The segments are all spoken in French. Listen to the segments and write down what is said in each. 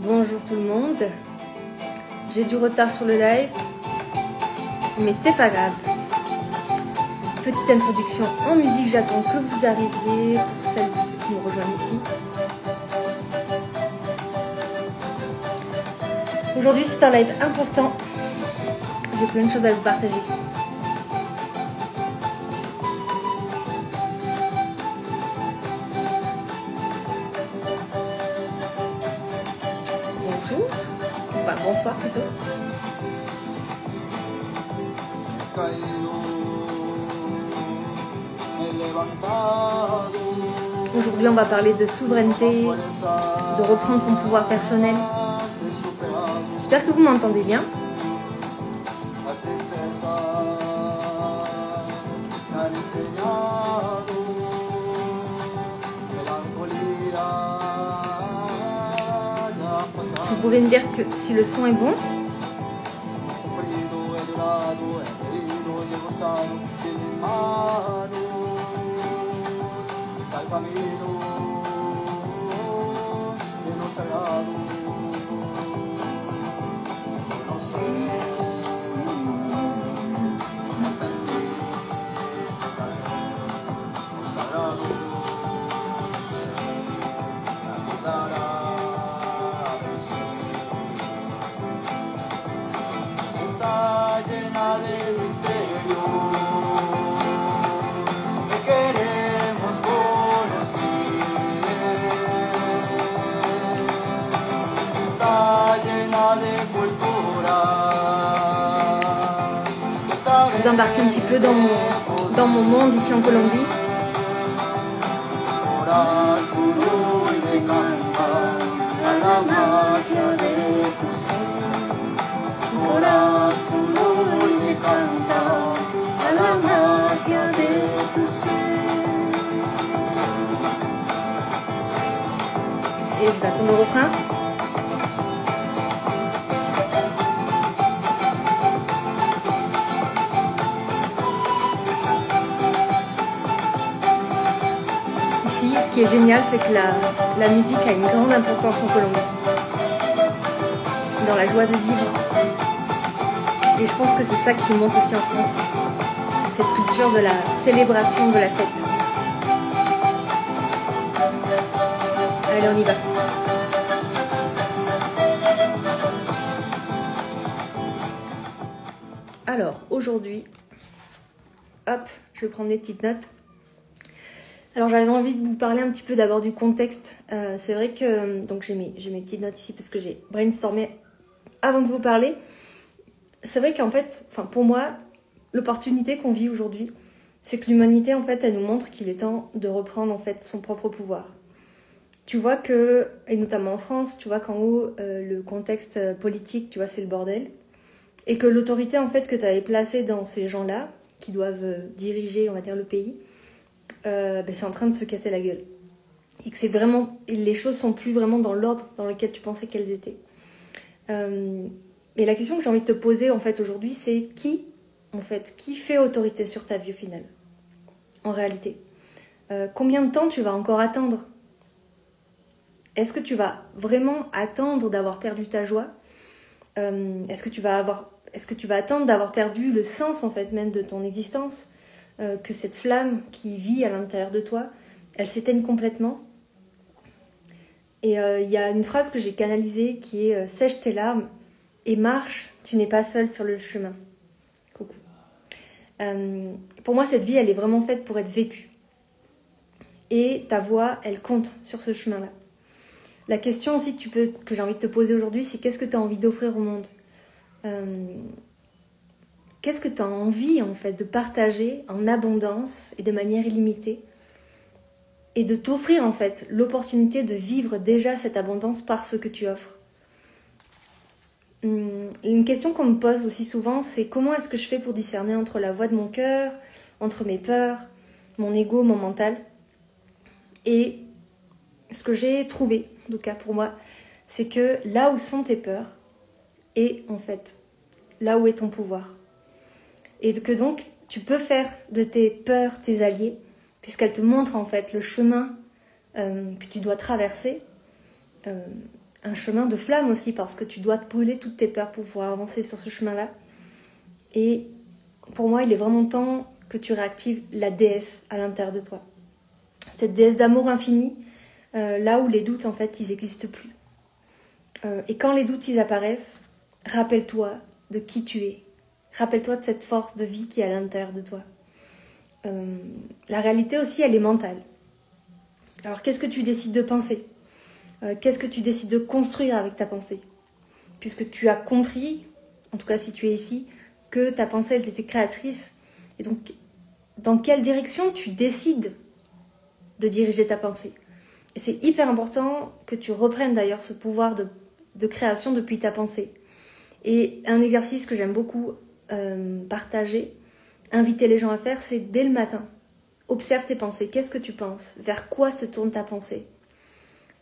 Bonjour tout le monde, j'ai du retard sur le live, mais c'est pas grave. Petite introduction en musique, j'attends que vous arriviez pour celles et ceux qui nous rejoignent ici. Aujourd'hui c'est un live important, j'ai plein de choses à vous partager. Bonjour, enfin bonsoir plutôt. Aujourd'hui on va parler de souveraineté, de reprendre son pouvoir personnel. J'espère que vous m'entendez bien. Vous pouvez me dire que si le son est bon. Je vous embarque un petit peu dans mon monde ici en Colombie. Et je vais attendre le refrain. Ce qui est génial, c'est que la musique a une grande importance en Colombie, dans la joie de vivre. Et je pense que c'est ça qui nous manque aussi en France, cette culture de la célébration de la fête. Allez, on y va. Alors, aujourd'hui, hop, je vais prendre mes petites notes. Alors j'avais envie de vous parler un petit peu d'abord du contexte. C'est vrai que donc j'ai mes petites notes ici parce que j'ai brainstormé avant de vous parler. C'est vrai qu'en fait, pour moi, l'opportunité qu'on vit aujourd'hui, c'est que l'humanité en fait, elle nous montre qu'il est temps de reprendre en fait son propre pouvoir. Tu vois que, et notamment en France, tu vois qu'en haut le contexte politique, tu vois, c'est le bordel, et que l'autorité en fait que tu avais placée dans ces gens-là qui doivent diriger, on va dire, le pays. C'est en train de se casser la gueule. Et que c'est vraiment, les choses sont plus vraiment dans l'ordre dans lequel tu pensais qu'elles étaient. Et la question que j'ai envie de te poser en fait aujourd'hui, c'est qui fait autorité sur ta vie au final, en réalité. Combien de temps tu vas encore attendre? Est-ce que tu vas vraiment attendre d'avoir perdu ta joie? Est-ce que tu vas attendre d'avoir perdu le sens en fait même de ton existence? Que cette flamme qui vit à l'intérieur de toi, elle s'éteigne complètement. Et il y a une phrase que j'ai canalisée qui est sèche tes larmes et marche, tu n'es pas seul sur le chemin. Coucou. Pour moi, cette vie, elle est vraiment faite pour être vécue. Et ta voix, elle compte sur ce chemin-là. La question aussi que j'ai envie de te poser aujourd'hui, c'est qu'est-ce que tu as envie d'offrir au monde? Qu'est-ce que tu as envie en fait de partager en abondance et de manière illimitée et de t'offrir en fait l'opportunité de vivre déjà cette abondance par ce que tu offres. Une question qu'on me pose aussi souvent, c'est comment est-ce que je fais pour discerner entre la voix de mon cœur, entre mes peurs, mon ego, mon mental. Et ce que j'ai trouvé, en tout cas pour moi, c'est que là où sont tes peurs est en fait là où est ton pouvoir. Et que donc, tu peux faire de tes peurs tes alliés, puisqu'elles te montrent en fait le chemin que tu dois traverser un chemin de flamme aussi, parce que tu dois te brûler toutes tes peurs pour pouvoir avancer sur ce chemin-là. Et pour moi, il est vraiment temps que tu réactives la déesse à l'intérieur de toi. Cette déesse d'amour infini, là où les doutes, en fait, ils n'existent plus. Et quand les doutes, ils apparaissent, rappelle-toi de qui tu es. Rappelle-toi de cette force de vie qui est à l'intérieur de toi. La réalité aussi, elle est mentale. Alors, qu'est-ce que tu décides de penser ? Qu'est-ce que tu décides de construire avec ta pensée ? Puisque tu as compris, en tout cas si tu es ici, que ta pensée, elle était créatrice. Et donc, dans quelle direction tu décides de diriger ta pensée ? Et c'est hyper important que tu reprennes d'ailleurs ce pouvoir de création depuis ta pensée. Et un exercice que j'aime beaucoup partager, inviter les gens à faire, c'est dès le matin. Observe tes pensées. Qu'est-ce que tu penses ? Vers quoi se tourne ta pensée ?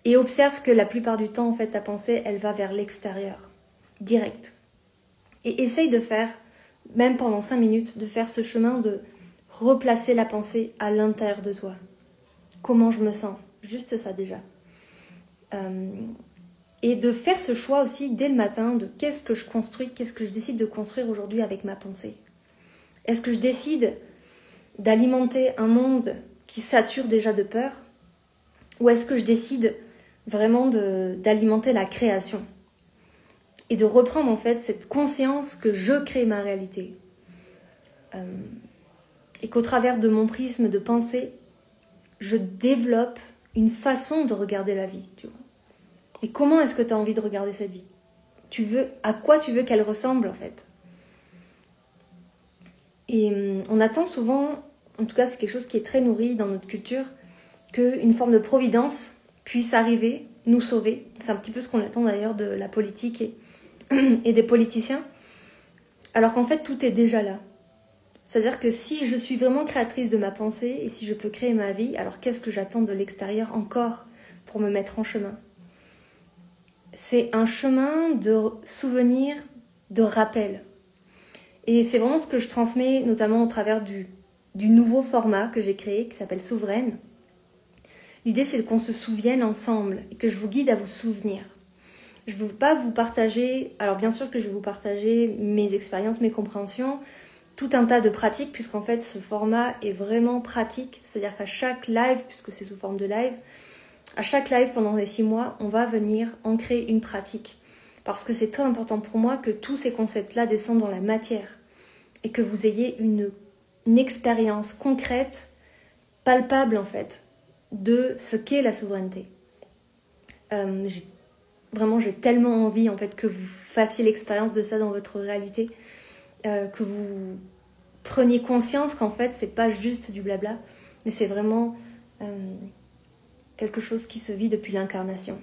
Et observe que la plupart du temps, en fait, ta pensée, elle va vers l'extérieur, direct. Et essaye de faire, même pendant 5 minutes, de faire ce chemin de replacer la pensée à l'intérieur de toi. Comment je me sens ? Juste ça déjà. Et de faire ce choix aussi dès le matin de qu'est-ce que je construis, qu'est-ce que je décide de construire aujourd'hui avec ma pensée. Est-ce que je décide d'alimenter un monde qui sature déjà de peur ? Ou est-ce que je décide vraiment d'alimenter la création ? Et de reprendre en fait cette conscience que je crée ma réalité. Et qu'au travers de mon prisme de pensée, je développe une façon de regarder la vie. Tu vois. Et comment est-ce que tu as envie de regarder cette vie ? À quoi tu veux qu'elle ressemble en fait ? Et on attend souvent, en tout cas c'est quelque chose qui est très nourri dans notre culture, qu'une forme de providence puisse arriver, nous sauver. C'est un petit peu ce qu'on attend d'ailleurs de la politique et des politiciens. Alors qu'en fait tout est déjà là. C'est-à-dire que si je suis vraiment créatrice de ma pensée et si je peux créer ma vie, alors qu'est-ce que j'attends de l'extérieur encore pour me mettre en chemin ? C'est un chemin de souvenir, de rappel. Et c'est vraiment ce que je transmets, notamment au travers du nouveau format que j'ai créé, qui s'appelle Souveraine. L'idée, c'est qu'on se souvienne ensemble et que je vous guide à vous souvenir. Je ne veux pas vous partager, alors bien sûr que je vais vous partager mes expériences, mes compréhensions, tout un tas de pratiques, puisqu'en fait, ce format est vraiment pratique. C'est-à-dire qu'à chaque live, puisque c'est sous forme de live, à chaque live pendant les 6 mois, on va venir ancrer une pratique. Parce que c'est très important pour moi que tous ces concepts-là descendent dans la matière et que vous ayez une expérience concrète, palpable en fait, de ce qu'est la souveraineté. J'ai tellement envie en fait que vous fassiez l'expérience de ça dans votre réalité, que vous preniez conscience qu'en fait c'est pas juste du blabla, mais c'est vraiment quelque chose qui se vit depuis l'incarnation.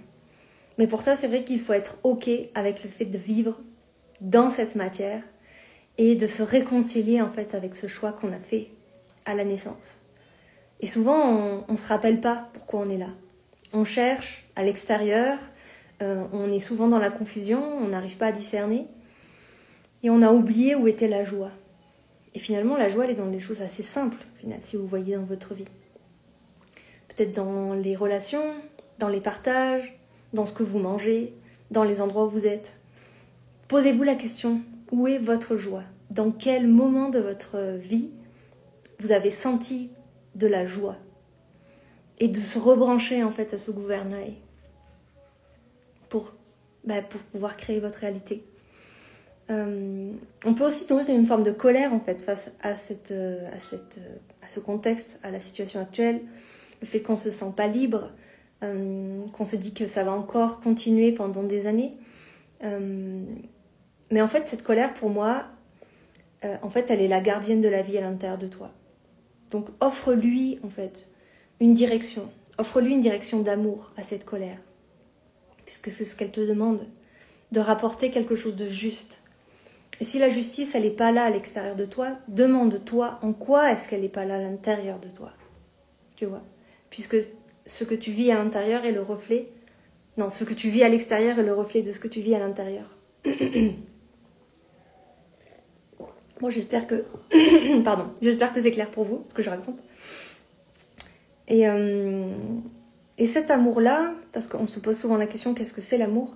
Mais pour ça, c'est vrai qu'il faut être OK avec le fait de vivre dans cette matière et de se réconcilier en fait avec ce choix qu'on a fait à la naissance. Et souvent, on ne se rappelle pas pourquoi on est là. On cherche à l'extérieur, on est souvent dans la confusion, on n'arrive pas à discerner et on a oublié où était la joie. Et finalement, la joie, elle est dans des choses assez simples, si vous voyez dans votre vie. Peut-être dans les relations, dans les partages, dans ce que vous mangez, dans les endroits où vous êtes. Posez-vous la question, où est votre joie ? Dans quel moment de votre vie vous avez senti de la joie ? Et de se rebrancher en fait à ce gouvernail pour pouvoir créer votre réalité. On peut aussi nourrir une forme de colère en fait face à ce contexte, à la situation actuelle, le fait qu'on ne se sent pas libre, qu'on se dit que ça va encore continuer pendant des années. Mais en fait, cette colère, pour moi, en fait, elle est la gardienne de la vie à l'intérieur de toi. Donc, offre-lui, en fait, une direction. Offre-lui une direction d'amour à cette colère. Puisque c'est ce qu'elle te demande, de rapporter quelque chose de juste. Et si la justice, elle n'est pas là à l'extérieur de toi, demande-toi en quoi est-ce qu'elle n'est pas là à l'intérieur de toi. Tu vois ? Puisque ce que tu vis à l'intérieur est le reflet... Non, ce que tu vis à l'extérieur est le reflet de ce que tu vis à l'intérieur. Bon, j'espère que... J'espère que c'est clair pour vous, ce que je raconte. Et Et cet amour-là, parce qu'on se pose souvent la question, qu'est-ce que c'est l'amour?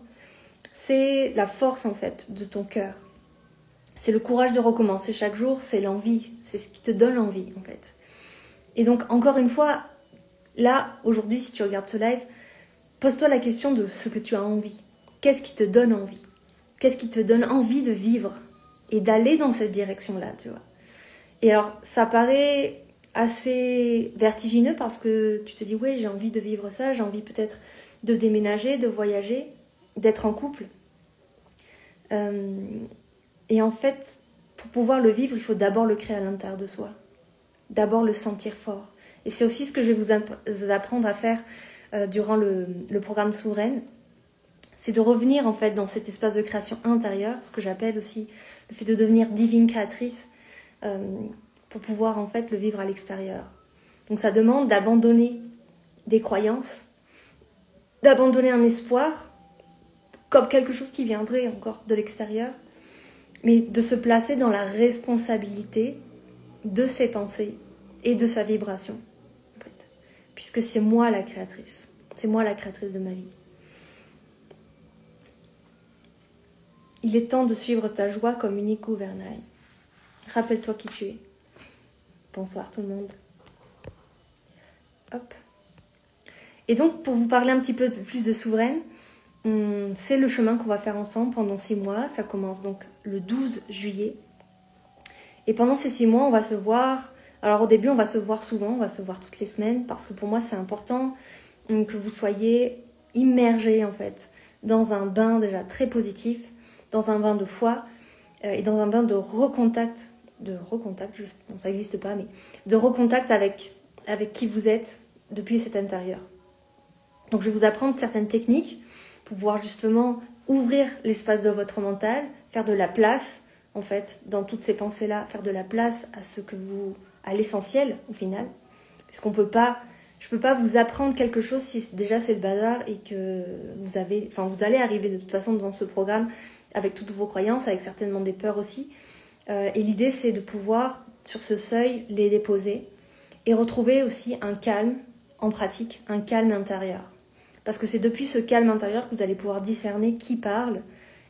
C'est la force en fait de ton cœur. C'est le courage de recommencer chaque jour, c'est l'envie, c'est ce qui te donne envie en fait. Et donc encore une fois, là, aujourd'hui, si tu regardes ce live, pose-toi la question de ce que tu as envie. Qu'est-ce qui te donne envie? Qu'est-ce qui te donne envie de vivre et d'aller dans cette direction-là, tu vois? Et alors, ça paraît assez vertigineux parce que tu te dis, ouais, j'ai envie de vivre ça, j'ai envie peut-être de déménager, de voyager, d'être en couple. Et en fait, pour pouvoir le vivre, il faut d'abord le créer à l'intérieur de soi. D'abord le sentir fort. Et c'est aussi ce que je vais vous apprendre à faire durant le programme Souveraine. C'est de revenir en fait dans cet espace de création intérieure, ce que j'appelle aussi le fait de devenir divine créatrice, pour pouvoir en fait le vivre à l'extérieur. Donc ça demande d'abandonner des croyances, d'abandonner un espoir, comme quelque chose qui viendrait encore de l'extérieur, mais de se placer dans la responsabilité de ses pensées et de sa vibration, en fait. Puisque c'est moi la créatrice, c'est moi la créatrice de ma vie. Il est temps de suivre ta joie comme unique gouvernail. Rappelle-toi qui tu es. Bonsoir tout le monde. Hop. Et donc, pour vous parler un petit peu plus de Souveraine, c'est le chemin qu'on va faire ensemble pendant 6 mois. Ça commence donc le 12 juillet. Et pendant ces 6 mois, on va se voir. Alors au début, on va se voir souvent, on va se voir toutes les semaines, parce que pour moi, c'est important que vous soyez immergés en fait dans un bain déjà très positif, dans un bain de foi et dans un bain de recontact, bon, ça n'existe pas, mais de recontact avec qui vous êtes depuis cet intérieur. Donc je vais vous apprendre certaines techniques pour pouvoir justement ouvrir l'espace de votre mental, faire de la place en fait dans toutes ces pensées-là, faire de la place à l'essentiel au final, puisqu'on peut pas, je peux pas vous apprendre quelque chose si déjà c'est le bazar et que vous allez arriver de toute façon dans ce programme avec toutes vos croyances, avec certainement des peurs aussi. Et l'idée c'est de pouvoir sur ce seuil les déposer et retrouver aussi un calme en pratique, un calme intérieur. Parce que c'est depuis ce calme intérieur que vous allez pouvoir discerner qui parle.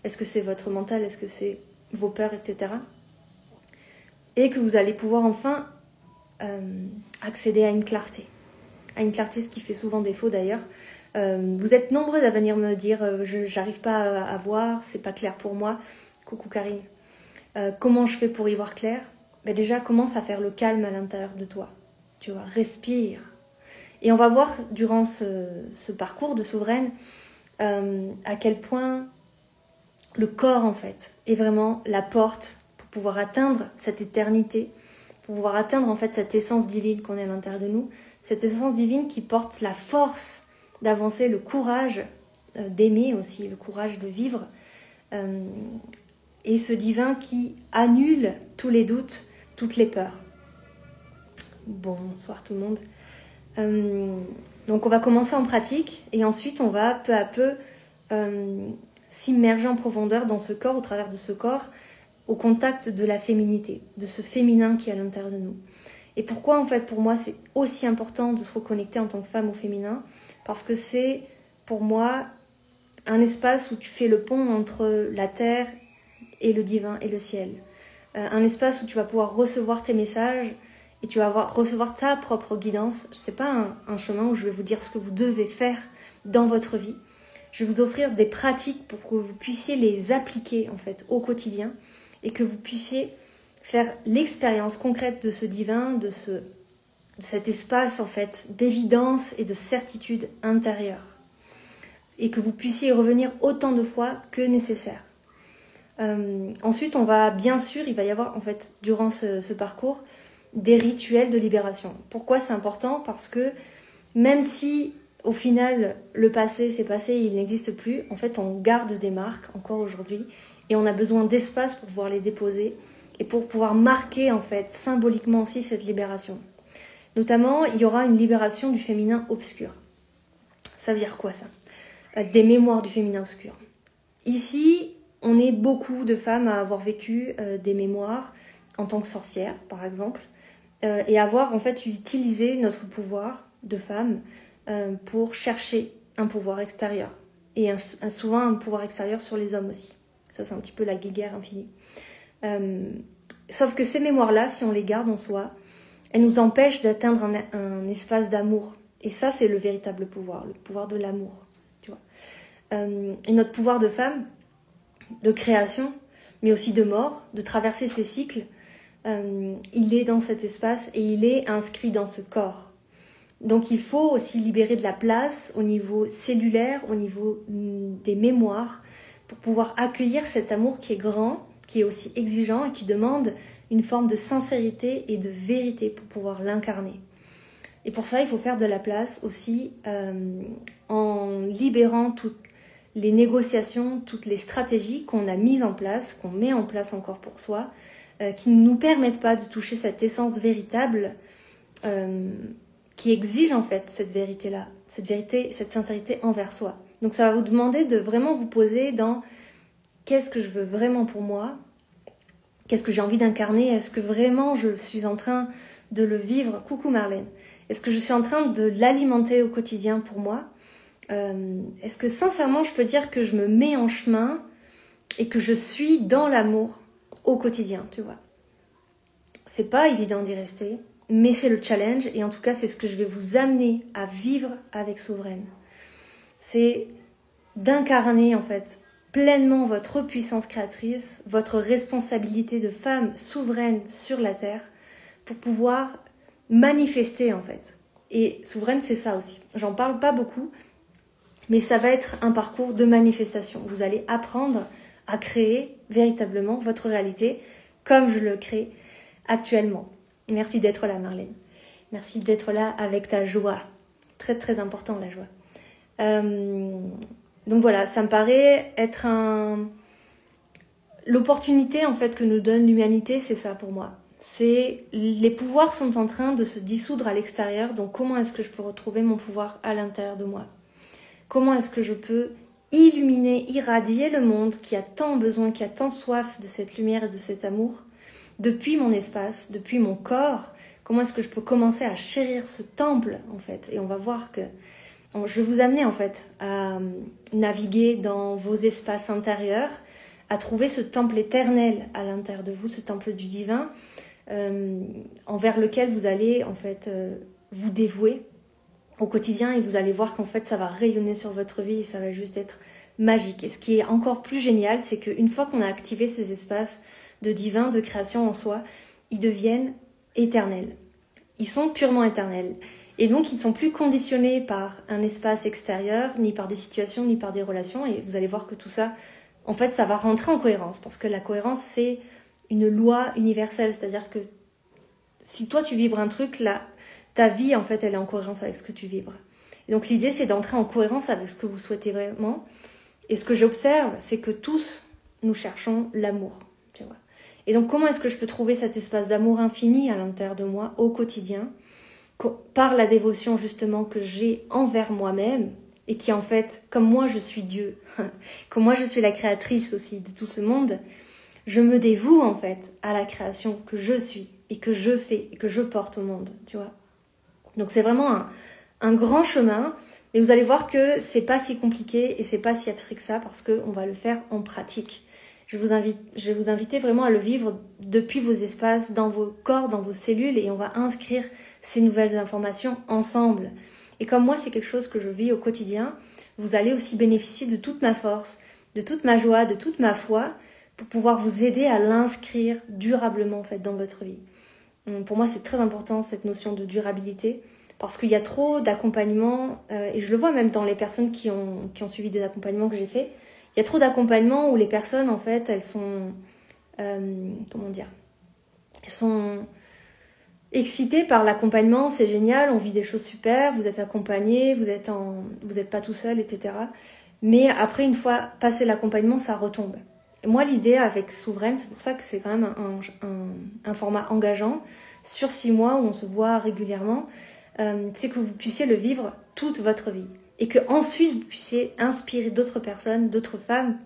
Est-ce que c'est votre mental? Est-ce que c'est vos peurs, etc. Et que vous allez pouvoir enfin accéder à une clarté. À une clarté, ce qui fait souvent défaut d'ailleurs. Vous êtes nombreux à venir me dire j'arrive pas à voir, c'est pas clair pour moi. Coucou Karine. Comment je fais pour y voir clair? Ben déjà, commence à faire le calme à l'intérieur de toi. Tu vois, respire. Et on va voir durant ce parcours de Souveraine à quel point le corps en fait est vraiment la porte pour pouvoir atteindre cette éternité, pour pouvoir atteindre en fait cette essence divine qu'on est à l'intérieur de nous, cette essence divine qui porte la force d'avancer, le courage d'aimer aussi, le courage de vivre, et ce divin qui annule tous les doutes, toutes les peurs. Bonsoir tout le monde. Donc on va commencer en pratique et ensuite on va peu à peu s'immerger en profondeur dans ce corps, au travers de ce corps, au contact de la féminité, de ce féminin qui est à l'intérieur de nous. Et pourquoi en fait pour moi c'est aussi important de se reconnecter en tant que femme au féminin? Parce que c'est pour moi un espace où tu fais le pont entre la terre et le divin et le ciel. Un espace où tu vas pouvoir recevoir tes messages et tu vas recevoir ta propre guidance. Ce n'est pas un chemin où je vais vous dire ce que vous devez faire dans votre vie. Je vais vous offrir des pratiques pour que vous puissiez les appliquer en fait au quotidien et que vous puissiez faire l'expérience concrète de ce divin, de cet espace en fait d'évidence et de certitude intérieure. Et que vous puissiez y revenir autant de fois que nécessaire. Ensuite, il va y avoir en fait durant ce parcours des rituels de libération. Pourquoi c'est important? Parce que même si au final le passé c'est passé, il n'existe plus, en fait on garde des marques encore aujourd'hui et on a besoin d'espace pour pouvoir les déposer et pour pouvoir marquer en fait symboliquement aussi cette libération. Notamment, il y aura une libération du féminin obscur. Ça veut dire quoi ça? Des mémoires du féminin obscur. Ici, on est beaucoup de femmes à avoir vécu des mémoires en tant que sorcière, par exemple, et avoir en fait utilisé notre pouvoir de femme pour chercher un pouvoir extérieur. Et souvent un pouvoir extérieur sur les hommes aussi. Ça, c'est un petit peu la guéguerre infinie. Sauf que ces mémoires-là, si on les garde en soi, elles nous empêchent d'atteindre un espace d'amour. Et ça, c'est le véritable pouvoir, le pouvoir de l'amour. Tu vois. Et notre pouvoir de femme, de création, mais aussi de mort, de traverser ces cycles, il est dans cet espace et il est inscrit dans ce corps. Donc il faut aussi libérer de la place au niveau cellulaire, au niveau des mémoires, pour pouvoir accueillir cet amour qui est grand, qui est aussi exigeant et qui demande une forme de sincérité et de vérité pour pouvoir l'incarner. Et pour ça, il faut faire de la place aussi en libérant toutes les négociations, toutes les stratégies qu'on a mises en place, qu'on met en place encore pour soi, qui ne nous permettent pas de toucher cette essence véritable qui exige en fait cette vérité-là, cette vérité, cette sincérité envers soi. Donc ça va vous demander de vraiment vous poser dans qu'est-ce que je veux vraiment pour moi, qu'est-ce que j'ai envie d'incarner, est-ce que vraiment je suis en train de le vivre, coucou Marlène, est-ce que je suis en train de l'alimenter au quotidien pour moi, est-ce que sincèrement je peux dire que je me mets en chemin et que je suis dans l'amour au quotidien, tu vois. C'est pas évident d'y rester, mais c'est le challenge et en tout cas c'est ce que je vais vous amener à vivre avec Souveraine. C'est d'incarner en fait pleinement votre puissance créatrice, votre responsabilité de femme souveraine sur la terre pour pouvoir manifester en fait. Et souveraine c'est ça aussi. J'en parle pas beaucoup, mais ça va être un parcours de manifestation. Vous allez apprendre à créer véritablement votre réalité comme je le crée actuellement. Merci d'être là Marlène. Merci d'être là avec ta joie. Très très important la joie. Donc voilà, ça me paraît être l'opportunité en fait que nous donne l'humanité, c'est ça pour moi. C'est les pouvoirs sont en train de se dissoudre à l'extérieur, donc comment est-ce que je peux retrouver mon pouvoir à l'intérieur de moi? Comment est-ce que je peux illuminer, irradier le monde qui a tant besoin, qui a tant soif de cette lumière et de cet amour depuis mon espace, depuis mon corps? Comment est-ce que je peux commencer à chérir ce temple en fait? Et on va voir que je vais vous amener en fait à naviguer dans vos espaces intérieurs, à trouver ce temple éternel à l'intérieur de vous, ce temple du divin, envers lequel vous allez en fait vous dévouer au quotidien et vous allez voir qu'en fait ça va rayonner sur votre vie et ça va juste être magique. Et ce qui est encore plus génial, c'est qu'une fois qu'on a activé ces espaces de divin, de création en soi, ils deviennent éternels. Ils sont purement éternels. Et donc, ils ne sont plus conditionnés par un espace extérieur, ni par des situations, ni par des relations. Et vous allez voir que tout ça, en fait, ça va rentrer en cohérence. Parce que la cohérence, c'est une loi universelle. C'est-à-dire que si toi, tu vibres un truc, là, ta vie, en fait, elle est en cohérence avec ce que tu vibres. Et donc, l'idée, c'est d'entrer en cohérence avec ce que vous souhaitez vraiment. Et ce que j'observe, c'est que tous, nous cherchons l'amour. Tu vois. Et donc, comment est-ce que je peux trouver cet espace d'amour infini à l'intérieur de moi, au quotidien ? Par la dévotion justement que j'ai envers moi-même et qui en fait, comme moi je suis Dieu, comme moi je suis la créatrice aussi de tout ce monde, je me dévoue en fait à la création que je suis et que je fais et que je porte au monde, tu vois. Donc c'est vraiment un grand chemin, mais vous allez voir que c'est pas si compliqué et c'est pas si abstrait que ça parce qu'on va le faire en pratique. Je vais vous inviter vraiment à le vivre depuis vos espaces, dans vos corps, dans vos cellules et on va inscrire ces nouvelles informations ensemble. Et comme moi, c'est quelque chose que je vis au quotidien, vous allez aussi bénéficier de toute ma force, de toute ma joie, de toute ma foi pour pouvoir vous aider à l'inscrire durablement en fait, dans votre vie. Pour moi, c'est très important cette notion de durabilité parce qu'il y a trop d'accompagnement et je le vois même dans les personnes qui ont suivi des accompagnements que j'ai faits. Il y a trop d'accompagnements où les personnes, en fait, elles sont... comment dire ? Elles sont excitées par l'accompagnement, c'est génial, on vit des choses super, vous êtes accompagné, vous êtes pas tout seul, etc. Mais après, une fois passé l'accompagnement, ça retombe. Et moi, l'idée avec Souveraine, c'est pour ça que c'est quand même un format engageant, sur 6 mois où on se voit régulièrement, c'est que vous puissiez le vivre toute votre vie. Et que ensuite vous puissiez inspirer d'autres personnes, d'autres femmes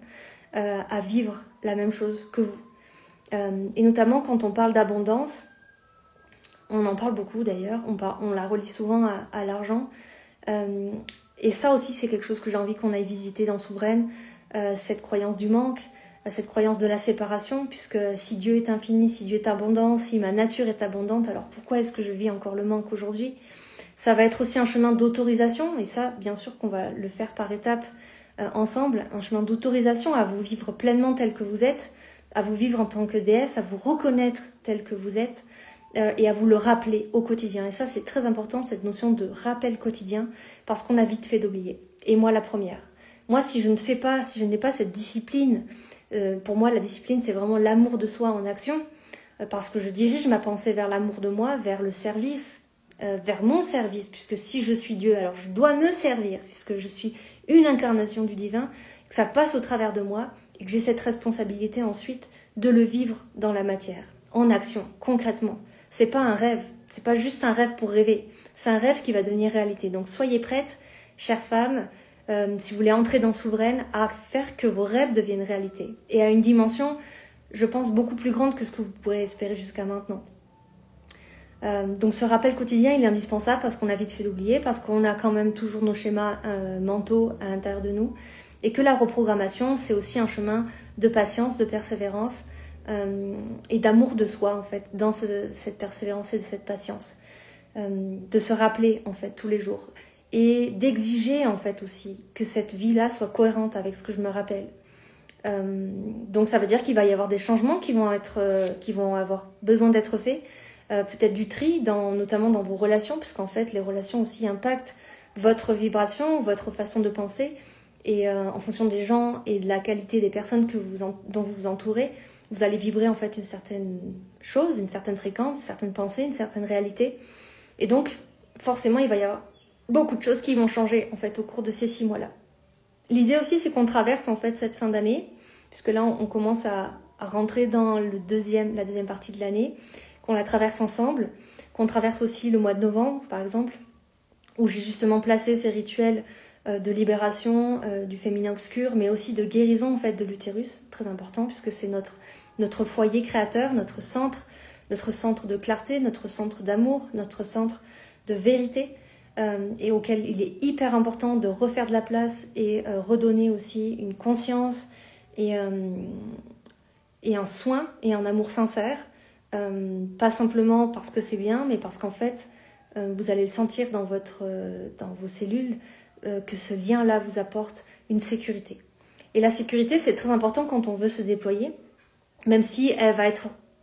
à vivre la même chose que vous. Et notamment quand on parle d'abondance, on en parle beaucoup d'ailleurs, on la relie souvent à l'argent. Et ça aussi, c'est quelque chose que j'ai envie qu'on aille visiter dans Souveraine, cette croyance du manque, cette croyance de la séparation, puisque si Dieu est infini, si Dieu est abondant, si ma nature est abondante, alors pourquoi est-ce que je vis encore le manque aujourd'hui? Ça va être aussi un chemin d'autorisation, et ça, bien sûr qu'on va le faire par étapes ensemble, un chemin d'autorisation à vous vivre pleinement tel que vous êtes, à vous vivre en tant que déesse, à vous reconnaître tel que vous êtes, et à vous le rappeler au quotidien. Et ça, c'est très important, cette notion de rappel quotidien, parce qu'on a vite fait d'oublier. Et moi, la première. Moi, si je n'ai pas cette discipline, pour moi, la discipline, c'est vraiment l'amour de soi en action, parce que je dirige ma pensée vers l'amour de moi, vers le service, vers mon service, puisque si je suis Dieu, alors je dois me servir, puisque je suis une incarnation du divin, que ça passe au travers de moi, et que j'ai cette responsabilité ensuite de le vivre dans la matière, en action, concrètement. C'est pas un rêve, c'est pas juste un rêve pour rêver, c'est un rêve qui va devenir réalité. Donc soyez prêtes, chères femmes, si vous voulez entrer dans Souveraine, à faire que vos rêves deviennent réalité. Et à une dimension, je pense, beaucoup plus grande que ce que vous pourrez espérer jusqu'à maintenant. Donc ce rappel quotidien, il est indispensable parce qu'on a vite fait d'oublier, parce qu'on a quand même toujours nos schémas mentaux à l'intérieur de nous, et que la reprogrammation, c'est aussi un chemin de patience, de persévérance, et d'amour de soi, en fait, dans cette persévérance et cette patience. De se rappeler, en fait, tous les jours. Et d'exiger, en fait, aussi, que cette vie-là soit cohérente avec ce que je me rappelle. Donc ça veut dire qu'il va y avoir des changements qui vont avoir besoin d'être faits. Peut-être du tri, notamment dans vos relations, puisqu'en fait, les relations aussi impactent votre vibration, votre façon de penser. Et en fonction des gens et de la qualité des personnes dont vous vous entourez, vous allez vibrer en fait une certaine chose, une certaine fréquence, une certaine pensée, une certaine réalité. Et donc, forcément, il va y avoir beaucoup de choses qui vont changer en fait au cours de ces 6 mois-là. L'idée aussi, c'est qu'on traverse en fait cette fin d'année, puisque là, on commence à rentrer dans la deuxième partie de l'année, qu'on la traverse ensemble, qu'on traverse aussi le mois de novembre, par exemple, où j'ai justement placé ces rituels de libération du féminin obscur, mais aussi de guérison en fait de l'utérus, très important puisque c'est notre foyer créateur, notre centre de clarté, notre centre d'amour, notre centre de vérité, et auquel il est hyper important de refaire de la place et redonner aussi une conscience et un soin et un amour sincère, pas simplement parce que c'est bien, mais parce qu'en fait vous allez le sentir dans vos cellules, que ce lien-là vous apporte une sécurité. Et la sécurité, c'est très important quand on veut se déployer, même si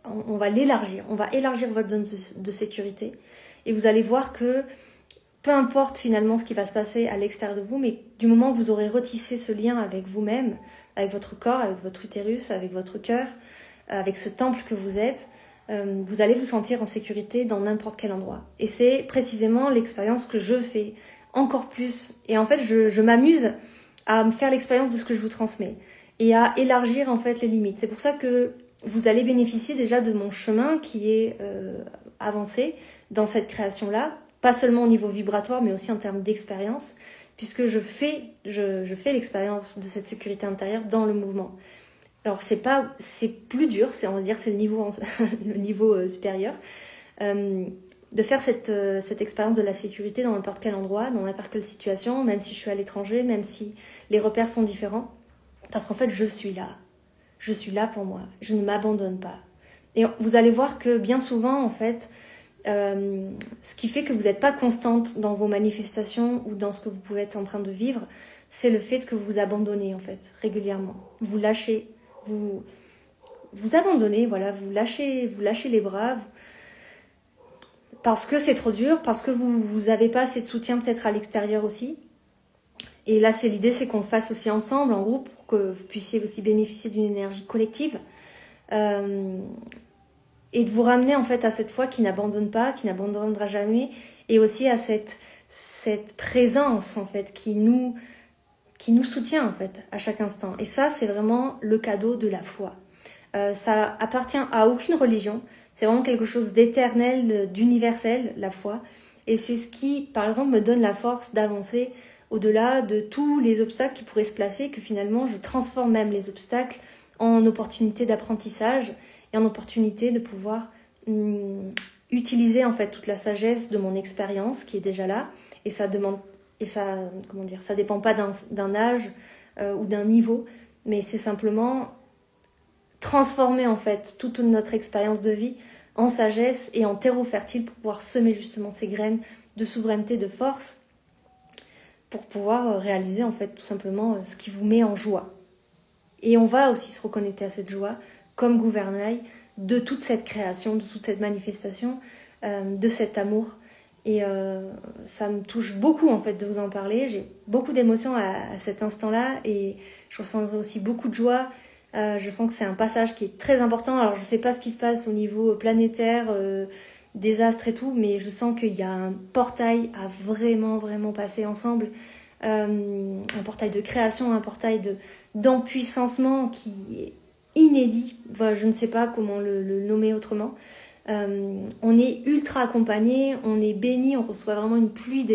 on va l'élargir, on va élargir votre zone de sécurité, et vous allez voir que peu importe finalement ce qui va se passer à l'extérieur de vous, mais du moment que vous aurez retissé ce lien avec vous-même, avec votre corps, avec votre utérus, avec votre cœur, avec ce temple que vous êtes, vous allez vous sentir en sécurité dans n'importe quel endroit. Et c'est précisément l'expérience que je fais encore plus. Et en fait, je m'amuse à me faire l'expérience de ce que je vous transmets et à élargir en fait les limites. C'est pour ça que vous allez bénéficier déjà de mon chemin qui est avancé dans cette création-là, pas seulement au niveau vibratoire, mais aussi en termes d'expérience, puisque je fais l'expérience de cette sécurité intérieure dans le mouvement. Alors c'est plus dur, on va dire c'est le niveau supérieur, de faire cette expérience de la sécurité dans n'importe quel endroit, dans n'importe quelle situation, même si je suis à l'étranger, même si les repères sont différents, parce qu'en fait je suis là pour moi, je ne m'abandonne pas. Et vous allez voir que bien souvent en fait, ce qui fait que vous n'êtes pas constante dans vos manifestations ou dans ce que vous pouvez être en train de vivre, c'est le fait que vous vous abandonnez en fait régulièrement, vous lâchez. Vous abandonnez, voilà, vous lâchez les bras parce que c'est trop dur, parce que vous avez pas assez de soutien peut-être à l'extérieur aussi. Et là, l'idée, c'est qu'on fasse aussi ensemble, en groupe, pour que vous puissiez aussi bénéficier d'une énergie collective, et de vous ramener en fait à cette foi qui n'abandonne pas, qui n'abandonnera jamais, et aussi à cette présence en fait qui nous soutient en fait à chaque instant. Et ça, c'est vraiment le cadeau de la foi. Ça appartient à aucune religion. C'est vraiment quelque chose d'éternel, d'universel, la foi. Et c'est ce qui, par exemple, me donne la force d'avancer au-delà de tous les obstacles qui pourraient se placer, que finalement, je transforme même les obstacles en opportunités d'apprentissage et en opportunités de pouvoir utiliser en fait toute la sagesse de mon expérience qui est déjà là. Et ça demande Et ça, comment dire, ça dépend pas d'un âge ou d'un niveau, mais c'est simplement transformer en fait toute notre expérience de vie en sagesse et en terreau fertile pour pouvoir semer justement ces graines de souveraineté, de force, pour pouvoir réaliser en fait tout simplement ce qui vous met en joie. Et on va aussi se reconnecter à cette joie comme gouvernail de toute cette création, de toute cette manifestation, de cet amour. Et ça me touche beaucoup en fait de vous en parler. J'ai beaucoup d'émotions à cet instant-là et je ressens aussi beaucoup de joie. Je sens que c'est un passage qui est très important. Alors je ne sais pas ce qui se passe au niveau planétaire, désastre et tout, mais je sens qu'il y a un portail à vraiment, vraiment passer ensemble. Un portail de création, un portail d'empuissancement qui est inédit. Enfin, je ne sais pas comment le nommer autrement. On est ultra accompagné, on est béni, on reçoit vraiment une pluie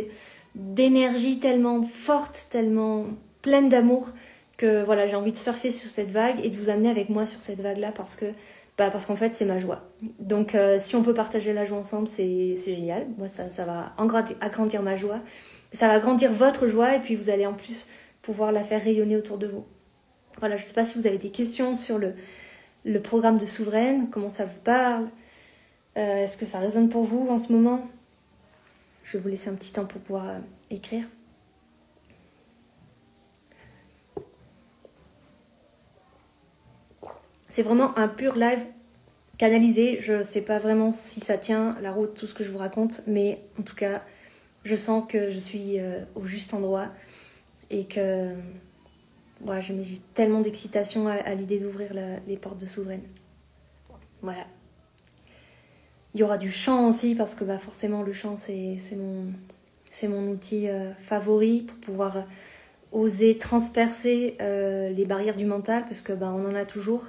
d'énergie tellement forte, tellement pleine d'amour que voilà, j'ai envie de surfer sur cette vague et de vous amener avec moi sur cette vague-là parce qu'en fait c'est ma joie. Donc si on peut partager la joie ensemble, c'est génial. Moi ça va agrandir ma joie, ça va agrandir votre joie et puis vous allez en plus pouvoir la faire rayonner autour de vous. Voilà, je ne sais pas si vous avez des questions sur le programme de Souveraine, comment ça vous parle. Est-ce que ça résonne pour vous en ce moment? Je vais vous laisser un petit temps pour pouvoir écrire. C'est vraiment un pur live canalisé. Je ne sais pas vraiment si ça tient la route, tout ce que je vous raconte, mais en tout cas, je sens que je suis au juste endroit et que voilà, j'ai tellement d'excitation à l'idée d'ouvrir les portes de Souveraine. Voilà. Il y aura du chant aussi parce que forcément le chant c'est mon outil favori pour pouvoir oser transpercer les barrières du mental parce que on en a toujours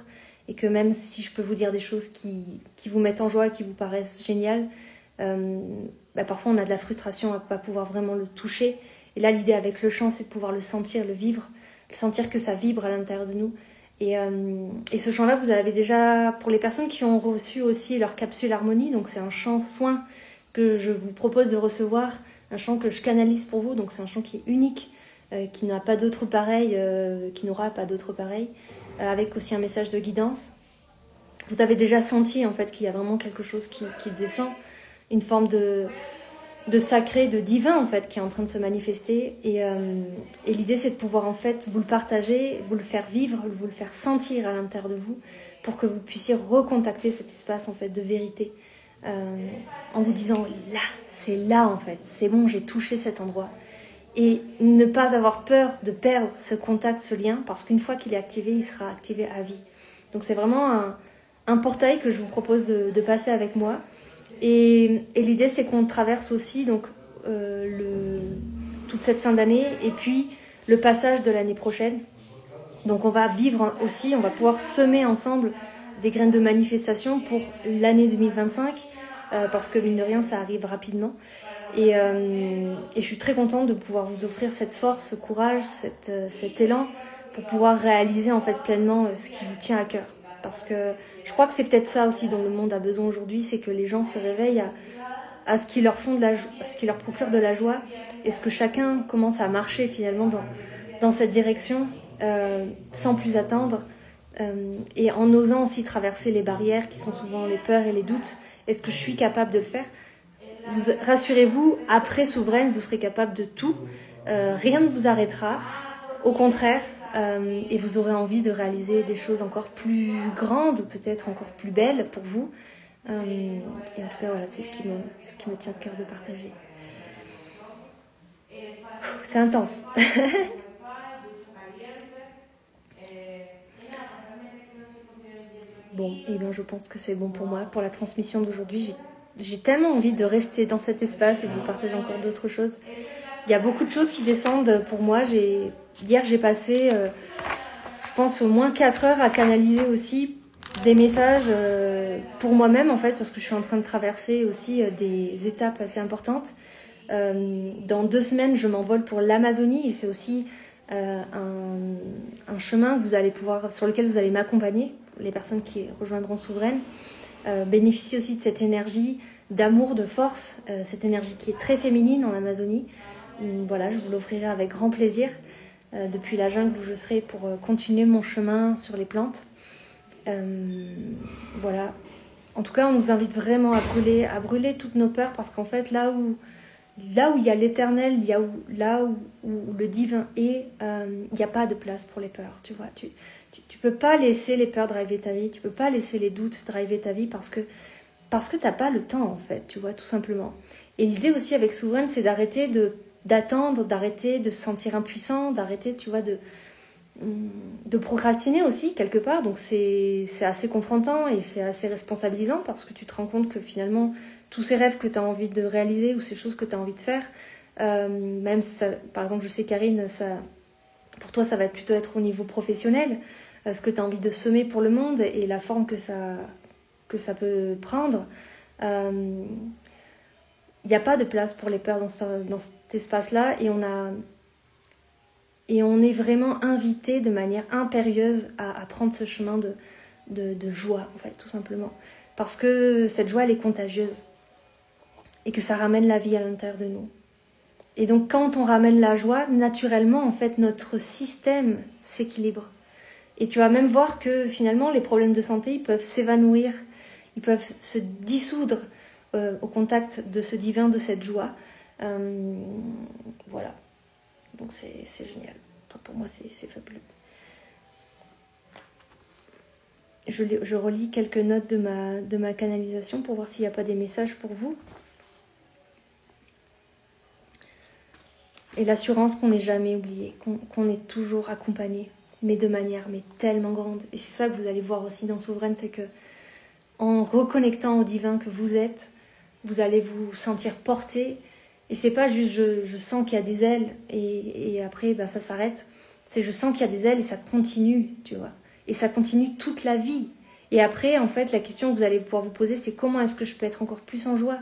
et que même si je peux vous dire des choses qui vous mettent en joie, qui vous paraissent géniales, parfois on a de la frustration à ne pas pouvoir vraiment le toucher. Et là l'idée avec le chant c'est de pouvoir le sentir, le vivre, sentir que ça vibre à l'intérieur de nous. Et ce chant-là, vous avez déjà, pour les personnes qui ont reçu aussi leur capsule harmonie, donc c'est un chant soin que je vous propose de recevoir, un chant que je canalise pour vous, donc c'est un chant qui est unique, qui n'a pas d'autre pareil, qui n'aura pas d'autre pareil, avec aussi un message de guidance. Vous avez déjà senti en fait qu'il y a vraiment quelque chose qui descend, une forme de sacré, de divin en fait, qui est en train de se manifester. Et l'idée, c'est de pouvoir en fait vous le partager, vous le faire vivre, vous le faire sentir à l'intérieur de vous, pour que vous puissiez recontacter cet espace en fait de vérité, en vous disant là, c'est là en fait, c'est bon, j'ai touché cet endroit. Et ne pas avoir peur de perdre ce contact, ce lien, parce qu'une fois qu'il est activé, il sera activé à vie. Donc c'est vraiment un portail que je vous propose de passer avec moi. Et l'idée, c'est qu'on traverse aussi donc, toute cette fin d'année et puis le passage de l'année prochaine. Donc on va vivre aussi, on va pouvoir semer ensemble des graines de manifestation pour l'année 2025 parce que mine de rien, ça arrive rapidement. Et je suis très contente de pouvoir vous offrir cette force, ce courage, cet élan pour pouvoir réaliser en fait pleinement ce qui vous tient à cœur. Parce que je crois que c'est peut-être ça aussi dont le monde a besoin aujourd'hui, c'est que les gens se réveillent à ce qui leur font de la joie, à ce qui leur procure de la joie, et ce que chacun commence à marcher finalement dans cette direction sans plus attendre, et en osant aussi traverser les barrières qui sont souvent les peurs et les doutes. Est-ce que je suis capable de le faire? Rassurez-vous, après Souveraine, vous serez capable de tout. Rien ne vous arrêtera. Au contraire, et vous aurez envie de réaliser des choses encore plus grandes, peut-être encore plus belles pour vous. Et en tout cas, voilà, c'est ce qui me tient à cœur de partager. C'est intense. Bon, et bien je pense que c'est bon pour moi, pour la transmission d'aujourd'hui. J'ai tellement envie de rester dans cet espace et de vous partager encore d'autres choses. Il y a beaucoup de choses qui descendent pour moi. Hier, j'ai passé, je pense, au moins 4 heures à canaliser aussi des messages pour moi-même, en fait, parce que je suis en train de traverser aussi des étapes assez importantes. Dans 2 semaines, je m'envole pour l'Amazonie et c'est aussi un chemin que vous allez sur lequel vous allez m'accompagner. Les personnes qui rejoindront Souveraine bénéficient aussi de cette énergie d'amour, de force, cette énergie qui est très féminine en Amazonie, voilà, je vous l'offrirai avec grand plaisir depuis la jungle où je serai pour continuer mon chemin sur les plantes. Voilà. En tout cas, on nous invite vraiment à brûler toutes nos peurs parce qu'en fait, là où il y a l'éternel, là où le divin est, il n'y a pas de place pour les peurs, tu vois. Tu peux pas laisser les peurs driver ta vie, tu peux pas laisser les doutes driver ta vie parce que t'as pas le temps, en fait, tu vois, tout simplement. Et l'idée aussi avec Souveraine, c'est d'attendre, d'arrêter de se sentir impuissant, d'arrêter, tu vois, de procrastiner aussi, quelque part. Donc c'est assez confrontant et c'est assez responsabilisant parce que tu te rends compte que finalement, tous ces rêves que tu as envie de réaliser ou ces choses que tu as envie de faire, même ça, par exemple, je sais Karine, pour toi, ça va plutôt être au niveau professionnel, ce que tu as envie de semer pour le monde et la forme que ça peut prendre. Il n'y a pas de place pour les peurs dans cet espace-là et on est vraiment invité de manière impérieuse à prendre ce chemin de joie, en fait, tout simplement. Parce que cette joie, elle est contagieuse et que ça ramène la vie à l'intérieur de nous. Et donc, quand on ramène la joie, naturellement, en fait, notre système s'équilibre. Et tu vas même voir que finalement, les problèmes de santé, ils peuvent s'évanouir, ils peuvent se dissoudre au contact de ce divin, de cette joie. Voilà. Donc, c'est génial. Pour moi, c'est fabuleux. Je relis quelques notes de ma canalisation pour voir s'il n'y a pas des messages pour vous. Et l'assurance qu'on n'est jamais oublié, qu'on est toujours accompagné, mais de manière tellement grande. Et c'est ça que vous allez voir aussi dans Souveraine, c'est que en reconnectant au divin que vous êtes, vous allez vous sentir porté. Et c'est pas juste je sens qu'il y a des ailes et après ça s'arrête. C'est je sens qu'il y a des ailes et ça continue, tu vois. Et ça continue toute la vie. Et après, en fait, la question que vous allez pouvoir vous poser, c'est comment est-ce que je peux être encore plus en joie ?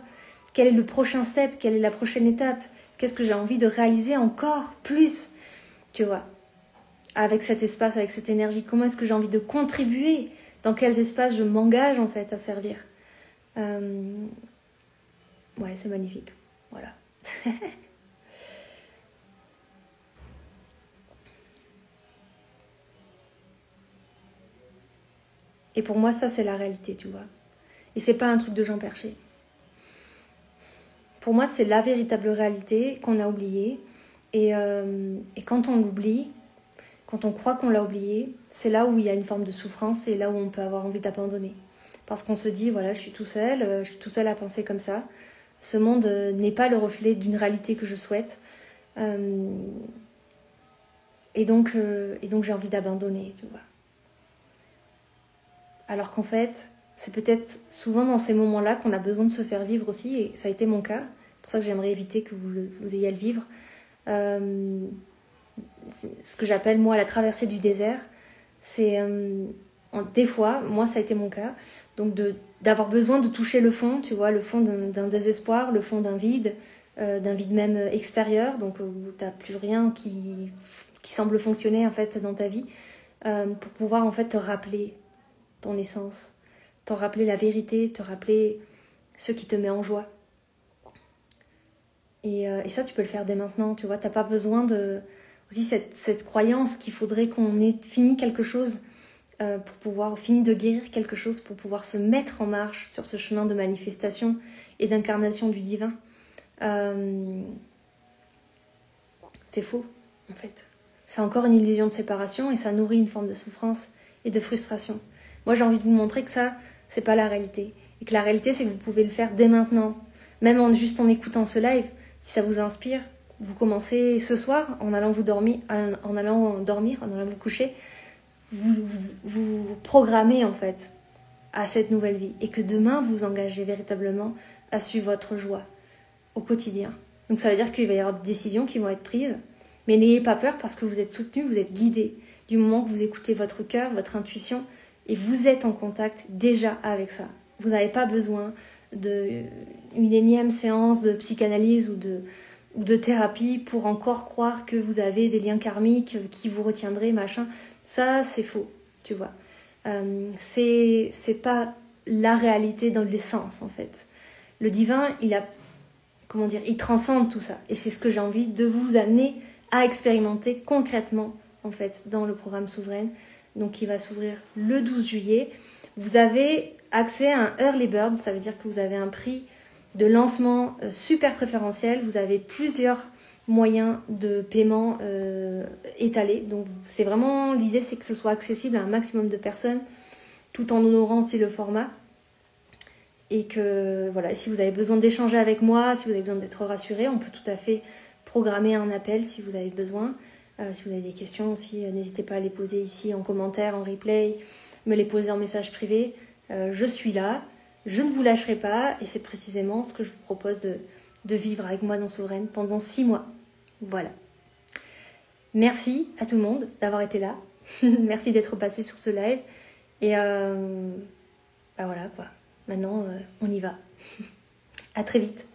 Quel est le prochain step ? Quelle est la prochaine étape ? Qu'est-ce que j'ai envie de réaliser encore plus ? Tu vois, avec cet espace, avec cette énergie, comment est-ce que j'ai envie de contribuer ? Dans quels espaces je m'engage, en fait, à servir ? Ouais, c'est magnifique. Voilà. Et pour moi, ça, c'est la réalité, tu vois. Et c'est pas un truc de Jean Perché. Pour moi, c'est la véritable réalité qu'on a oubliée. Et quand on l'oublie, quand on croit qu'on l'a oublié, c'est là où il y a une forme de souffrance, c'est là où on peut avoir envie d'abandonner. Parce qu'on se dit, voilà, je suis tout seul à penser comme ça. Ce monde n'est pas le reflet d'une réalité que je souhaite. Et donc j'ai envie d'abandonner, tu vois. Alors qu'en fait, c'est peut-être souvent dans ces moments-là qu'on a besoin de se faire vivre aussi, et ça a été mon cas. C'est pour ça que j'aimerais éviter que vous ayez à le vivre. Ce que j'appelle, moi, la traversée du désert, c'est des fois, moi, ça a été mon cas, donc d'avoir besoin de toucher le fond, tu vois, le fond d'un désespoir, le fond d'un vide même extérieur, donc où tu n'as plus rien qui semble fonctionner en fait dans ta vie, pour pouvoir en fait te rappeler ton essence, te rappeler la vérité, te rappeler ce qui te met en joie. Et ça, tu peux le faire dès maintenant, tu vois. T'as pas besoin de... Aussi, cette croyance qu'il faudrait qu'on ait fini quelque chose pour pouvoir... Fini de guérir quelque chose pour pouvoir se mettre en marche sur ce chemin de manifestation et d'incarnation du divin. C'est faux, en fait. C'est encore une illusion de séparation et ça nourrit une forme de souffrance et de frustration. Moi, j'ai envie de vous montrer que ça, c'est pas la réalité. Et que la réalité, c'est que vous pouvez le faire dès maintenant. Même juste en écoutant ce live, si ça vous inspire, vous commencez ce soir en allant dormir, en allant vous coucher, vous programmez en fait à cette nouvelle vie. Et que demain, vous vous engagez véritablement à suivre votre joie au quotidien. Donc ça veut dire qu'il va y avoir des décisions qui vont être prises. Mais n'ayez pas peur parce que vous êtes soutenu, vous êtes guidé. Du moment que vous écoutez votre cœur, votre intuition, et vous êtes en contact déjà avec ça. Vous n'avez pas besoin d'une énième séance de psychanalyse ou de thérapie pour encore croire que vous avez des liens karmiques qui vous retiendraient, machin. Ça, c'est faux, tu vois. C'est pas la réalité dans l'essence, en fait. Le divin, il a comment dire, il transcende tout ça. Et c'est ce que j'ai envie de vous amener à expérimenter concrètement, en fait, dans le programme Souveraine. Donc, qui va s'ouvrir le 12 juillet. Vous avez accès à un Early Bird, ça veut dire que vous avez un prix de lancement super préférentiel. Vous avez plusieurs moyens de paiement étalés. Donc, c'est vraiment, l'idée, c'est que ce soit accessible à un maximum de personnes, tout en honorant aussi le format. Et que, voilà, si vous avez besoin d'échanger avec moi, si vous avez besoin d'être rassuré, on peut tout à fait programmer un appel si vous avez besoin. Si vous avez des questions aussi, n'hésitez pas à les poser ici en commentaire, en replay, me les poser en message privé. Je suis là, je ne vous lâcherai pas et c'est précisément ce que je vous propose de vivre avec moi dans Souveraine pendant 6 mois. Voilà. Merci à tout le monde d'avoir été là. Merci d'être passé sur ce live. Et bah voilà quoi. Maintenant, on y va. À très vite.